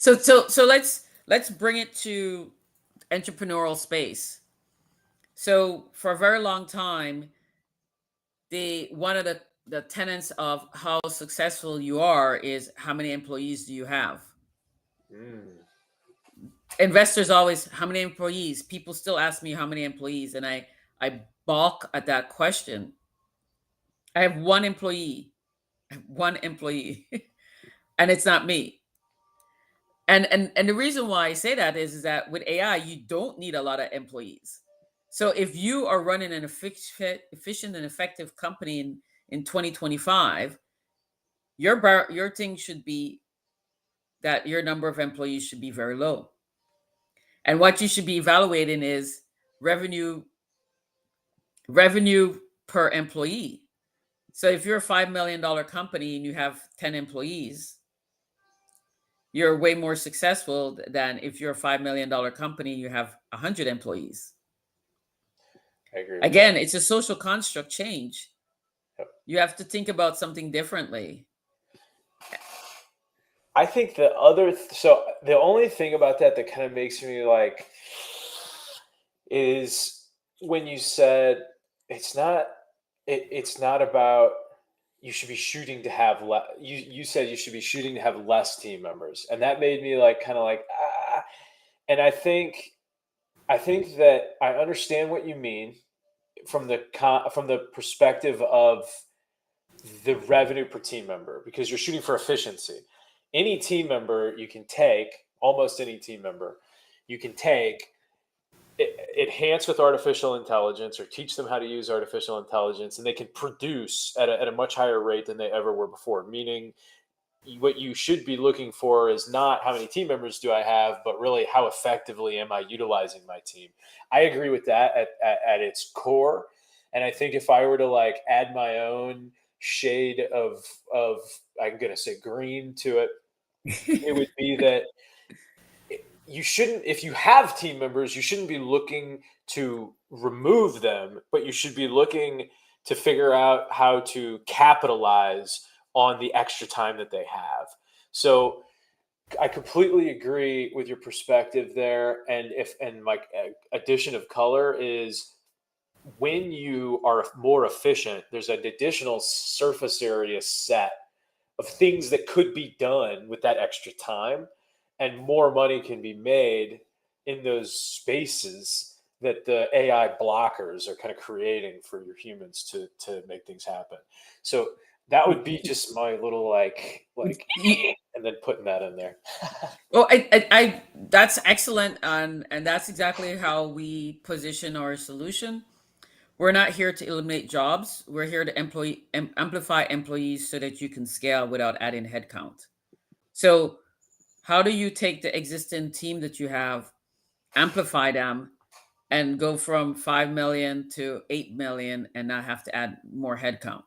So let's bring it to entrepreneurial space. So for a very long time, the one of the tenets of how successful you are is how many employees do you have. Mm. Investors always, how many employees? People still ask me how many employees, and I balk at that question. I have one employee. I have one employee, and it's not me. And the reason why I say that is that with AI, you don't need a lot of employees. So if you are running an efficient and effective company in 2025, your thing should be that your number of employees should be very low. And what you should be evaluating is revenue revenue per employee. So if you're a $5 million company and you have 10 employees, you're way more successful than if you're a $5 million company and you have 100 employees. I agree with Again, that. it's a social construct change. Yep. You have to think about something differently. I think so the only thing about that that kind of makes me like is when you said it's not it's not about you should be shooting to have you said you should be shooting to have less team members, and that made me like kind of like and I think that I understand what you mean from from the perspective of the revenue per team member, because you're shooting for efficiency. Any team member you can take, almost any team member you can take, enhance with artificial intelligence or teach them how to use artificial intelligence, and they can produce at a much higher rate than they ever were before. Meaning, what you should be looking for is not how many team members do I have, but really how effectively am I utilizing my team. I agree with that at its core. And I think if I were to like add my own shade of I'm gonna say green to it, it would be that you shouldn't, if you have team members, you shouldn't be looking to remove them, but you should be looking to figure out how to capitalize on the extra time that they have. So I completely agree with your perspective there. And my addition of color is when you are more efficient, there's an additional surface area set of things that could be done with that extra time, and more money can be made in those spaces that the AI blockers are kind of creating for your humans to make things happen. So that would be just my little like and then putting that in there. Well, that's excellent, and that's exactly how we position our solution. We're not here to eliminate jobs. We're here to amplify employees so that you can scale without adding headcount. So, how do you take the existing team that you have, amplify them, and go from 5 million to 8 million and not have to add more headcount?